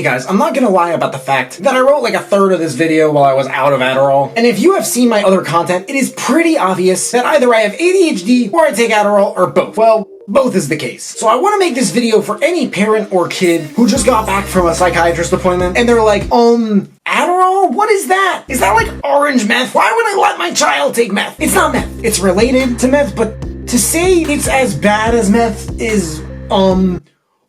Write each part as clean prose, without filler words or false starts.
Okay guys, I'm not gonna lie about the fact that I wrote like a third of this video while I was out of Adderall. And if you have seen my other content, it is pretty obvious that either I have ADHD or I take Adderall or both. Well, both is the case. So I want to make this video for any parent or kid who just got back from a psychiatrist appointment and they're like, Adderall? What is that? Is that like orange meth? Why would I let my child take meth? It's not meth. It's related to meth, but to say it's as bad as meth is,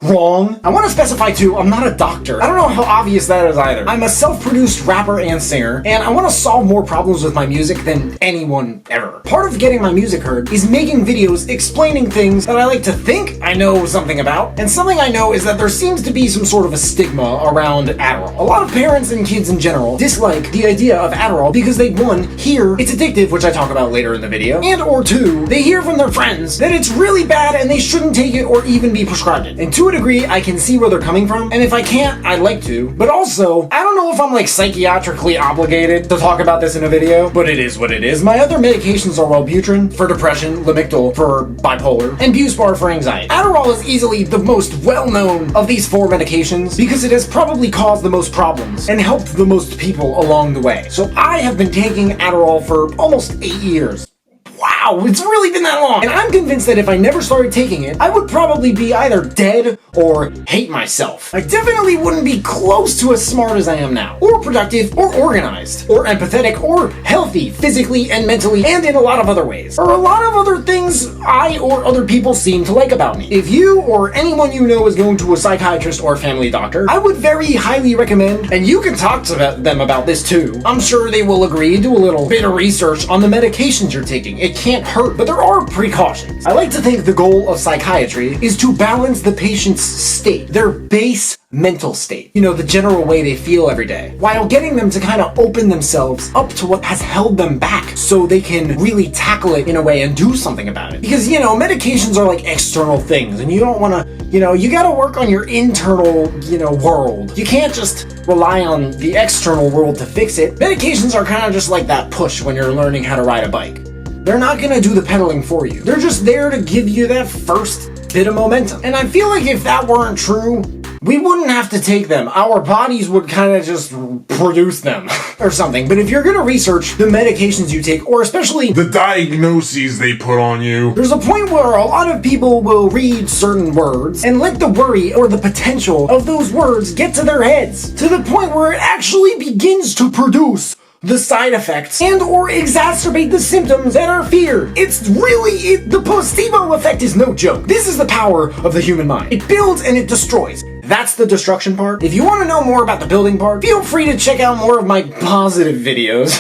wrong. I want to specify too, I'm not a doctor. I don't know how obvious that is either. I'm a self-produced rapper and singer, and I want to solve more problems with my music than anyone ever. Part of getting my music heard is making videos explaining things that I like to think I know something about, and something I know is that there seems to be some sort of a stigma around Adderall. A lot of parents and kids in general dislike the idea of Adderall because they, one, hear it's addictive, which I talk about later in the video, and or two, they hear from their friends that it's really bad and they shouldn't take it or even be prescribed it. And to a degree, I can see where they're coming from, and if I can't, I'd like to. But also, I don't know if I'm like psychiatrically obligated to talk about this in a video, but it is what it is. My other medications are Wellbutrin for depression, Lamictal for bipolar, and Buspar for anxiety. Adderall is easily the most well-known of these four medications because it has probably caused the most problems and helped the most people along the way. So I have been taking Adderall for almost 8 years. Wow, it's really been that long! And I'm convinced that if I never started taking it, I would probably be either dead or hate myself. I definitely wouldn't be close to as smart as I am now, or productive, or organized, or empathetic, or healthy, physically and mentally, and in a lot of other ways. Or a lot of other things I or other people seem to like about me. If you or anyone you know is going to a psychiatrist or family doctor, I would very highly recommend, and you can talk to them about this too. I'm sure they will agree, do a little bit of research on the medications you're taking. It can't hurt, but there are precautions. I like to think the goal of psychiatry is to balance the patient's state, their base mental state, you know, the general way they feel every day, while getting them to kind of open themselves up to what has held them back so they can really tackle it in a way and do something about it. Because, you know, medications are like external things and you don't want to, you know, you got to work on your internal, you know, world. You can't just rely on the external world to fix it. Medications are kind of just like that push when you're learning how to ride a bike. They're not gonna do the pedaling for you. They're just there to give you that first bit of momentum. And I feel like if that weren't true, we wouldn't have to take them. Our bodies would kind of just produce them or something. But if you're gonna research the medications you take, or especially the diagnoses they put on you, there's a point where a lot of people will read certain words and let the worry or the potential of those words get to their heads, to the point where it actually begins to produce the side effects and or exacerbate the symptoms that are feared. It's really, the placebo effect is no joke. This is the power of the human mind. It builds and it destroys. That's the destruction part. If you want to know more about the building part, feel free to check out more of my positive videos.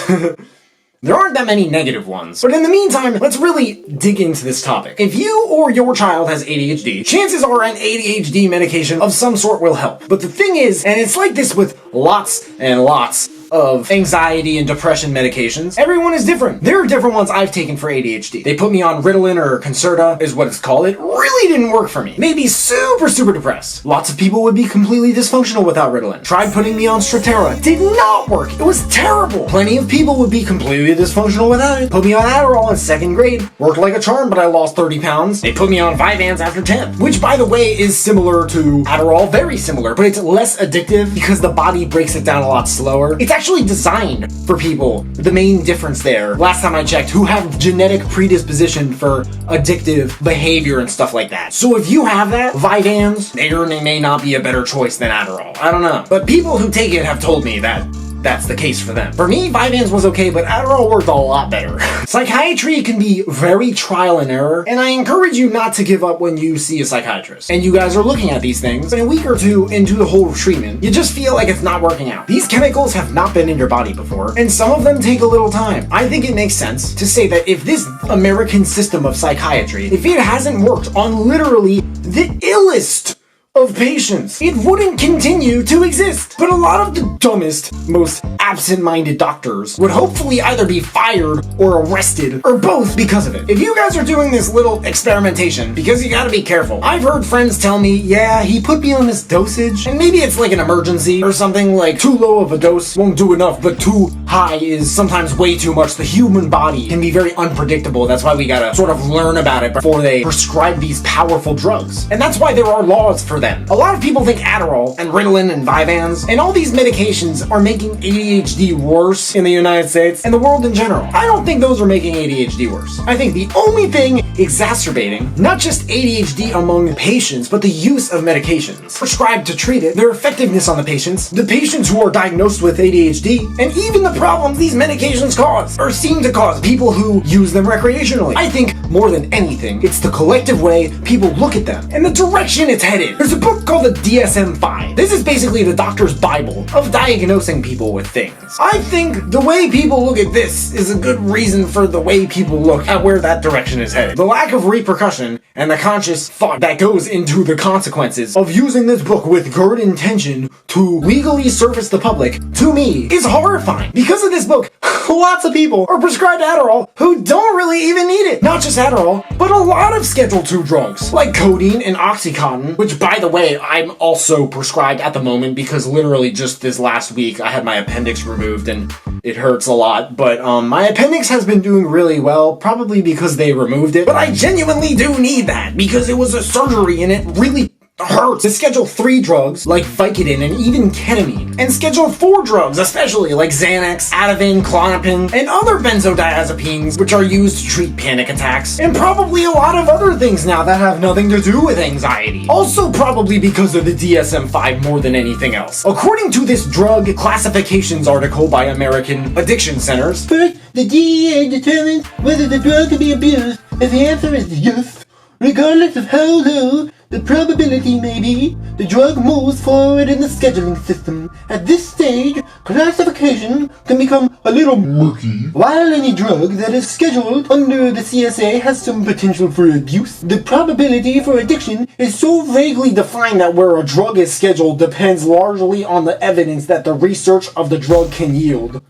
There aren't that many negative ones. But in the meantime, let's really dig into this topic. If you or your child has ADHD, chances are an ADHD medication of some sort will help. But the thing is, and it's like this with lots and lots of anxiety and depression medications, everyone is different. There are different ones I've taken for ADHD. They put me on Ritalin or Concerta is what it's called. It really didn't work for me. Made me super depressed. Lots of people would be completely dysfunctional without Ritalin. Tried putting me on Strattera. Did not work. It was terrible. Plenty of people would be completely dysfunctional without it. Put me on Adderall in 2nd grade. Worked like a charm, but I lost 30 pounds. They put me on Vyvanse after 10th, which by the way is similar to Adderall, very similar, but it's less addictive because the body breaks it down a lot slower. It's actually designed for people. The main difference there, last time I checked, who have genetic predisposition for addictive behavior and stuff like that. So if you have that, Vyvanse may or may not be a better choice than Adderall. I don't know. But people who take it have told me that that's the case for them. For me, Vyvanse was okay, but Adderall worked a lot better. Psychiatry can be very trial and error, and I encourage you not to give up when you see a psychiatrist. And you guys are looking at these things, and a week or two into the whole treatment, you just feel like it's not working out. These chemicals have not been in your body before, and some of them take a little time. I think it makes sense to say that if this American system of psychiatry, if it hasn't worked on literally the illest of patients, it wouldn't continue to exist. But a lot of the dumbest, most absent-minded doctors would hopefully either be fired or arrested or both because of it. If you guys are doing this little experimentation, because you gotta be careful. I've heard friends tell me, yeah, he put me on this dosage, and maybe it's like an emergency or something, like too low of a dose won't do enough, but too high high is sometimes way too much. The human body can be very unpredictable. That's why we gotta sort of learn about it before they prescribe these powerful drugs. And that's why there are laws for them. A lot of people think Adderall and Ritalin and Vyvanse and all these medications are making ADHD worse in the United States and the world in general. I don't think those are making ADHD worse. I think the only thing exacerbating not just ADHD among patients, but the use of medications prescribed to treat it, their effectiveness on the patients who are diagnosed with ADHD, and even the problems these medications cause, or seem to cause, people who use them recreationally. I think, more than anything, it's the collective way people look at them, and the direction it's headed. There's a book called the DSM-5. This is basically the doctor's Bible of diagnosing people with things. I think the way people look at this is a good reason for the way people look at where that direction is headed. The lack of repercussion and the conscious thought that goes into the consequences of using this book with good intention to legally service the public, to me, is horrifying. Because of this book, lots of people are prescribed Adderall who don't really even need it. Not just Adderall, but a lot of Schedule II drugs, like codeine and Oxycontin, which, by the way, I'm also prescribed at the moment because literally just this last week I had my appendix removed and it hurts a lot, but my appendix has been doing really well, probably because they removed it, but I genuinely do need that because it was a surgery and it really hurts. The Schedule III drugs, like Vicodin and even ketamine, and Schedule IV drugs, especially like Xanax, Ativan, Klonopin, and other benzodiazepines, which are used to treat panic attacks, and probably a lot of other things now that have nothing to do with anxiety. Also probably because of the DSM-5 more than anything else. According to this drug classifications article by American Addiction Centers, first, the DEA determines whether the drug can be abused. If the answer is yes, regardless of how low the probability may be, the drug moves forward in the scheduling system. At this stage, classification can become a little murky. While any drug that is scheduled under the CSA has some potential for abuse, the probability for addiction is so vaguely defined that where a drug is scheduled depends largely on the evidence that the research of the drug can yield.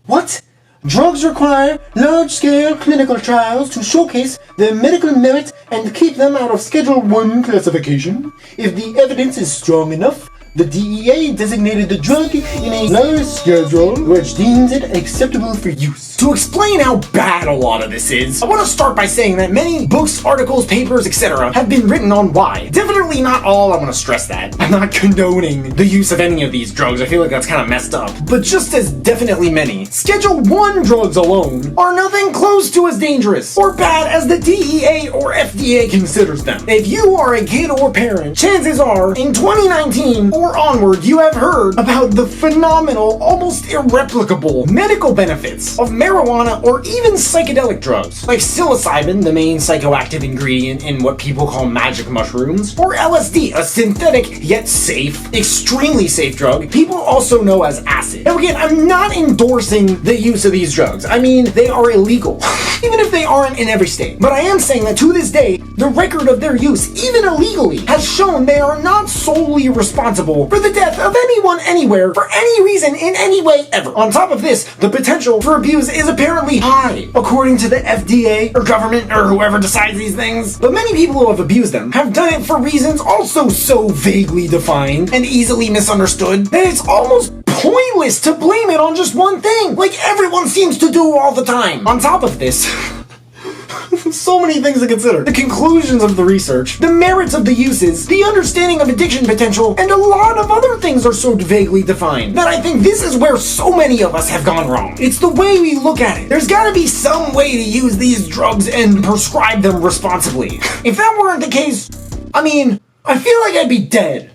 What? Drugs require large-scale clinical trials to showcase their medical merit and keep them out of Schedule I classification. If the evidence is strong enough, the DEA designated the drug in a lower schedule, which deems it acceptable for use. To explain how bad a lot of this is, I want to start by saying that many books, articles, papers, etc. have been written on why. Definitely not all, I want to stress that. I'm not condoning the use of any of these drugs, I feel like that's kind of messed up. But just as definitely many, Schedule I drugs alone are nothing close to as dangerous or bad as the DEA or FDA considers them. If you are a kid or parent, chances are, in 2019 or onward, you have heard about the phenomenal, almost irreplicable medical benefits of marijuana or even psychedelic drugs, like psilocybin, the main psychoactive ingredient in what people call magic mushrooms, or LSD, a synthetic yet safe, extremely safe drug people also know as acid. Now again, I'm not endorsing the use of these drugs. I mean, they are illegal, even if they aren't in every state. But I am saying that to this day, the record of their use, even illegally, has shown they are not solely responsible for the death of anyone anywhere for any reason in any way ever. On top of this, the potential for abuse is apparently high, according to the FDA or government or whoever decides these things. But many people who have abused them have done it for reasons also so vaguely defined and easily misunderstood that it's almost pointless to blame it on just one thing, like everyone seems to do all the time. On top of this, so many things to consider. The conclusions of the research, the merits of the uses, the understanding of addiction potential, and a lot of other things are so vaguely defined that I think this is where so many of us have gone wrong. It's the way we look at it. There's gotta be some way to use these drugs and prescribe them responsibly. If that weren't the case, I mean, I feel like I'd be dead.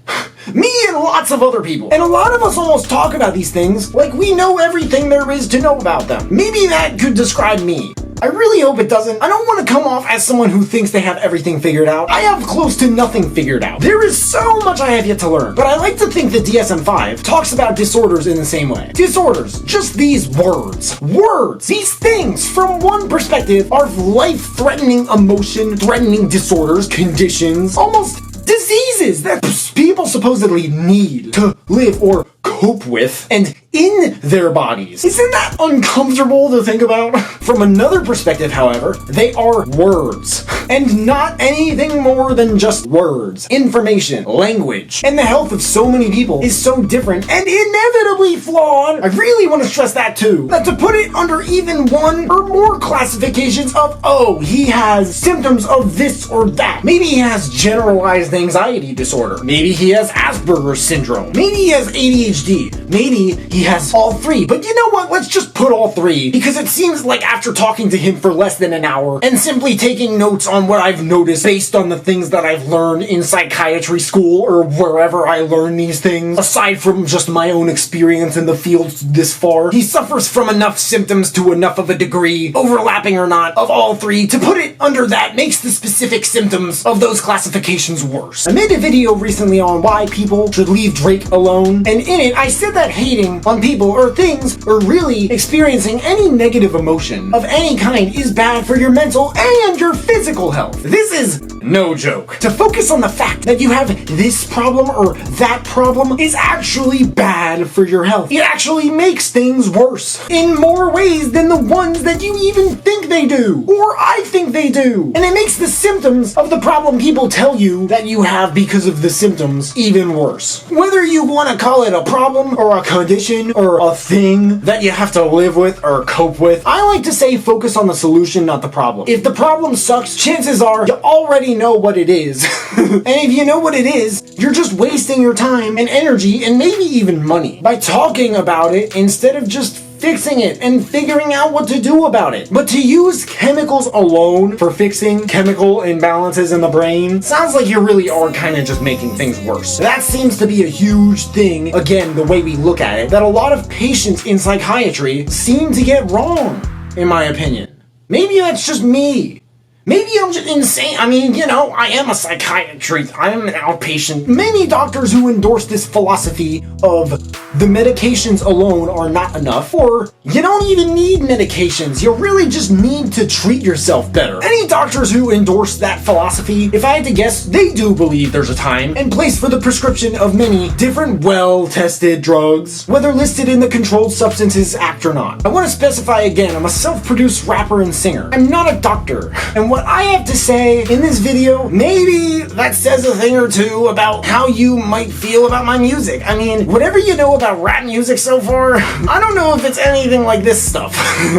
Me and lots of other people. And a lot of us almost talk about these things like we know everything there is to know about them. Maybe that could describe me. I really hope it doesn't. I don't want to come off as someone who thinks they have everything figured out. I have close to nothing figured out. There is so much I have yet to learn. But I like to think that DSM-5 talks about disorders in the same way. Disorders, just these words. Words! These things, from one perspective, are life-threatening, emotion-threatening disorders, conditions, almost diseases that people supposedly need to live or cope with and in their bodies. Isn't that uncomfortable to think about? From another perspective, however, they are words. and not anything more than just words, information, language. And the health of so many people is so different and inevitably flawed. I really want to stress that too. That to put it under even one or more classifications of, oh, he has symptoms of this or that. Maybe he has generalized anxiety disorder. Maybe he has Asperger's syndrome. Maybe he has ADHD. Maybe he has all three. But you know what? Let's just put all three, because it seems like after talking to him for less than an hour and simply taking notes on what I've noticed based on the things that I've learned in psychiatry school or wherever I learn these things, aside from just my own experience in the field this far, he suffers from enough symptoms to enough of a degree, overlapping or not, of all three to put it under that makes the specific symptoms of those classifications worse. I made a video recently on why people should leave Drake alone, and in it I said that hating on people or things or really experiencing any negative emotion of any kind is bad for your mental and your physical health. This is no joke. To focus on the fact that you have this problem or that problem is actually bad for your health. It actually makes things worse in more ways than the ones that you even think they do, or I think they do. And it makes the symptoms of the problem people tell you that you have because of the symptoms even worse. Whether you want to call it a problem or a condition or a thing that you have to live with or cope with, I like to say focus on the solution, not the problem. If the problem sucks, chances are you already know what it is. And if you know what it is, you're just wasting your time and energy and maybe even money by talking about it instead of just fixing it and figuring out what to do about it. But to use chemicals alone for fixing chemical imbalances in the brain sounds like you really are kind of just making things worse. That seems to be a huge thing, again, the way we look at it, that a lot of patients in psychiatry seem to get wrong, in my opinion. Maybe that's just me. Maybe I'm just insane. I mean, you know, I am a psychiatrist. I am an outpatient. Many doctors who endorse this philosophy of the medications alone are not enough, or you don't even need medications. You really just need to treat yourself better. Any doctors who endorse that philosophy, if I had to guess, they do believe there's a time and place for the prescription of many different well-tested drugs, whether listed in the Controlled Substances Act or not. I want to specify again, I'm a self-produced rapper and singer. I'm not a doctor. And what I have to say in this video, maybe that says a thing or two about how you might feel about my music. I mean, whatever you know about rap music so far, I don't know if it's anything like this stuff.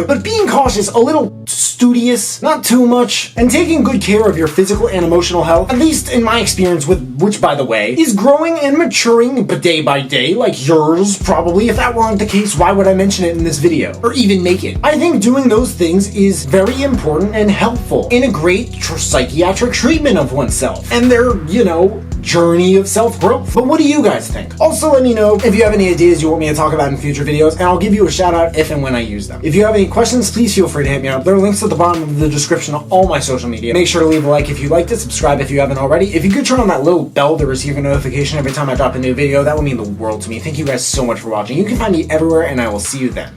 But being cautious, a little studious, not too much, and taking good care of your physical and emotional health, at least in my experience with, which by the way, is growing and maturing but day by day, like yours probably. If that weren't the case, why would I mention it in this video? Or even make it? I think doing those things is very important and helpful in a great psychiatric treatment of oneself and their, you know, journey of self-growth. But what do you guys think? Also, let me know if you have any ideas you want me to talk about in future videos, and I'll give you a shout out if and when I use them. If you have any questions, please feel free to hit me up. There are links at the bottom of the description of all my social media. Make sure to leave a like if you liked it, subscribe if you haven't already. If you could turn on that little bell to receive a notification every time I drop a new video, that would mean the world to me. Thank you guys so much for watching. You can find me everywhere, and I will see you then.